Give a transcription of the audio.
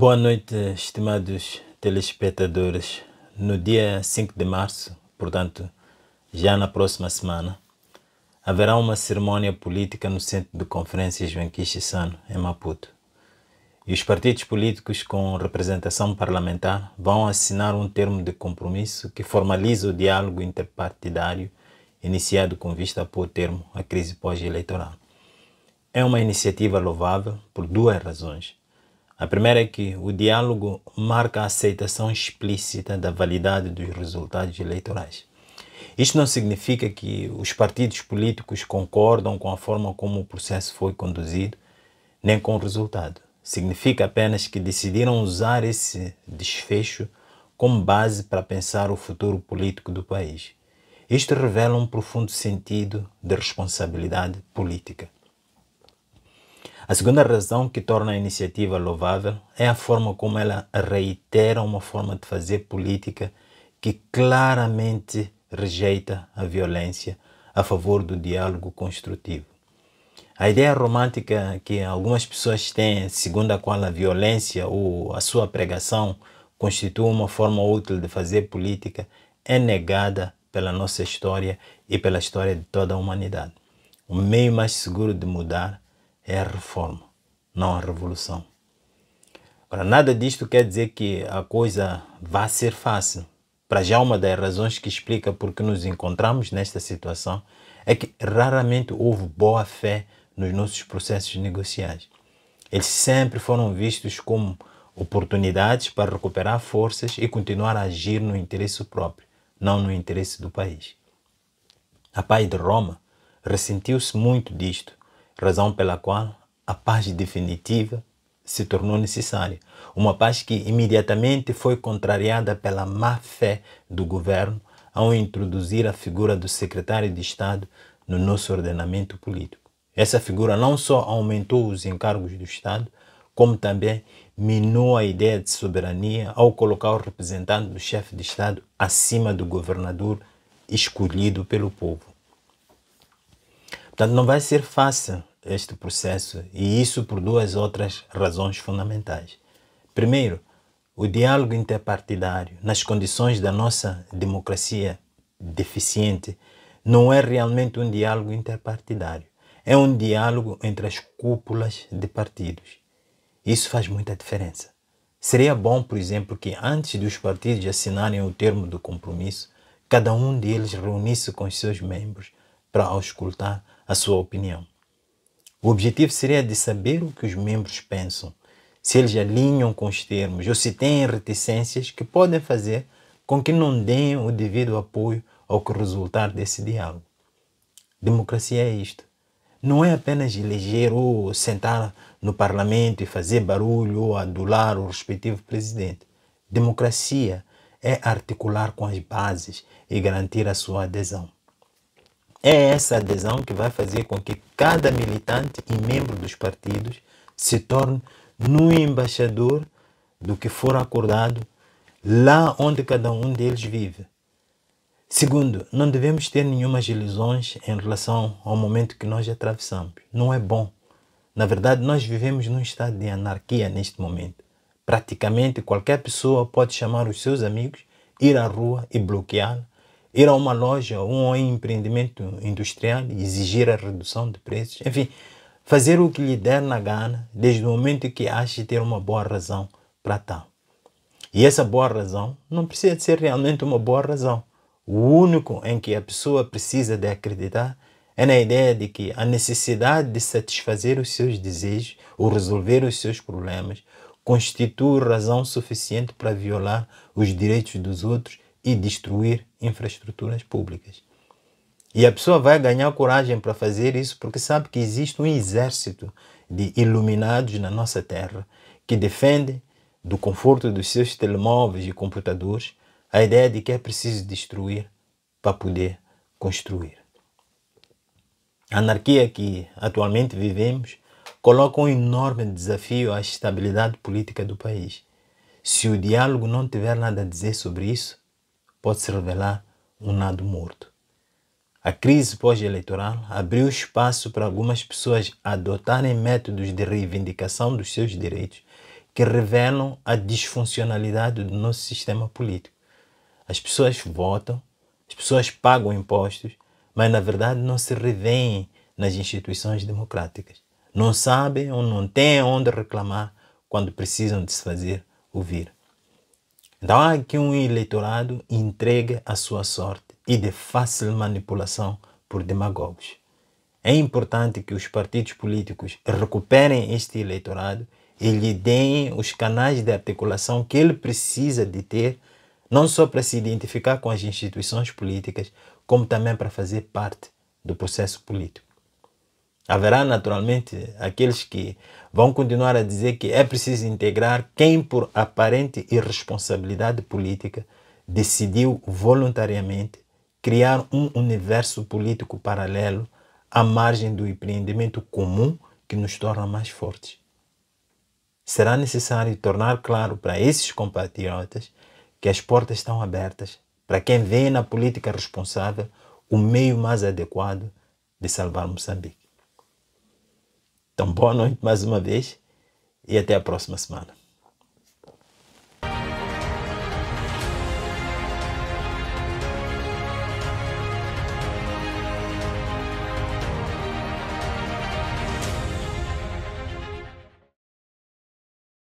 Boa noite, estimados telespectadores. No dia 5 de março, portanto, já na próxima semana, haverá uma cerimônia política no Centro de Conferências João Sano, em Maputo. E os partidos políticos com representação parlamentar vão assinar um termo de compromisso que formaliza o diálogo interpartidário iniciado com vista a pôr termo à crise pós-eleitoral. É uma iniciativa louvável por duas razões. A primeira é que o diálogo marca a aceitação explícita da validade dos resultados eleitorais. Isto não significa que os partidos políticos concordam com a forma como o processo foi conduzido, nem com o resultado. Significa apenas que decidiram usar esse desfecho como base para pensar o futuro político do país. Isto revela um profundo sentido de responsabilidade política. A segunda razão que torna a iniciativa louvável é a forma como ela reitera uma forma de fazer política que claramente rejeita a violência a favor do diálogo construtivo. A ideia romântica que algumas pessoas têm, segundo a qual a violência ou a sua pregação constitui uma forma útil de fazer política, é negada pela nossa história e pela história de toda a humanidade. O meio mais seguro de mudar é a reforma, não a revolução. Agora, nada disto quer dizer que a coisa vá ser fácil. Para já, uma das razões que explica por que nos encontramos nesta situação é que raramente houve boa fé nos nossos processos negociais. Eles sempre foram vistos como oportunidades para recuperar forças e continuar a agir no interesse próprio, não no interesse do país. A paz de Roma ressentiu-se muito disto, razão pela qual a paz definitiva se tornou necessária. Uma paz que imediatamente foi contrariada pela má fé do governo ao introduzir a figura do secretário de Estado no nosso ordenamento político. Essa figura não só aumentou os encargos do Estado, como também minou a ideia de soberania ao colocar o representante do chefe de Estado acima do governador escolhido pelo povo. Portanto, não vai ser fácil este processo, e isso por duas outras razões fundamentais. Primeiro, o diálogo interpartidário, nas condições da nossa democracia deficiente, não é realmente um diálogo interpartidário. É um diálogo entre as cúpulas de partidos. Isso faz muita diferença. Seria bom, por exemplo, que antes dos partidos assinarem o termo do compromisso, cada um deles reunisse com os seus membros para auscultar a sua opinião. O objetivo seria de saber o que os membros pensam, se eles alinham com os termos ou se têm reticências que podem fazer com que não deem o devido apoio ao que resultar desse diálogo. Democracia é isto. Não é apenas eleger ou sentar no parlamento e fazer barulho ou adular o respectivo presidente. Democracia é articular com as bases e garantir a sua adesão. É essa adesão que vai fazer com que cada militante e membro dos partidos se torne no embaixador do que for acordado lá onde cada um deles vive. Segundo, não devemos ter nenhumas ilusões em relação ao momento que nós atravessamos. Não é bom. Na verdade, nós vivemos num estado de anarquia neste momento. Praticamente qualquer pessoa pode chamar os seus amigos, ir à rua e bloqueá-la, ir a uma loja ou a um empreendimento industrial e exigir a redução de preços. Enfim, fazer o que lhe der na gana, desde o momento que ache ter uma boa razão para tal. E essa boa razão não precisa de ser realmente uma boa razão. O único em que a pessoa precisa de acreditar é na ideia de que a necessidade de satisfazer os seus desejos ou resolver os seus problemas constitui razão suficiente para violar os direitos dos outros e destruir infraestruturas públicas. E a pessoa vai ganhar coragem para fazer isso porque sabe que existe um exército de iluminados na nossa terra que defende do conforto dos seus telemóveis e computadores a ideia de que é preciso destruir para poder construir. A anarquia que atualmente vivemos coloca um enorme desafio à estabilidade política do país. Se o diálogo não tiver nada a dizer sobre isso, pode se revelar um nado morto. A crise pós-eleitoral abriu espaço para algumas pessoas adotarem métodos de reivindicação dos seus direitos que revelam a disfuncionalidade do nosso sistema político. As pessoas votam, as pessoas pagam impostos, mas na verdade não se revêem nas instituições democráticas. Não sabem ou não têm onde reclamar quando precisam de se fazer ouvir. Então há aqui um eleitorado entregue à sua sorte e de fácil manipulação por demagogos. É importante que os partidos políticos recuperem este eleitorado e lhe deem os canais de articulação que ele precisa de ter, não só para se identificar com as instituições políticas, como também para fazer parte do processo político. Haverá naturalmente aqueles que vão continuar a dizer que é preciso integrar quem, por aparente irresponsabilidade política, decidiu voluntariamente criar um universo político paralelo à margem do empreendimento comum que nos torna mais fortes. Será necessário tornar claro para esses compatriotas que as portas estão abertas para quem vê na política responsável o meio mais adequado de salvar Moçambique. Então, boa noite mais uma vez e até a próxima semana.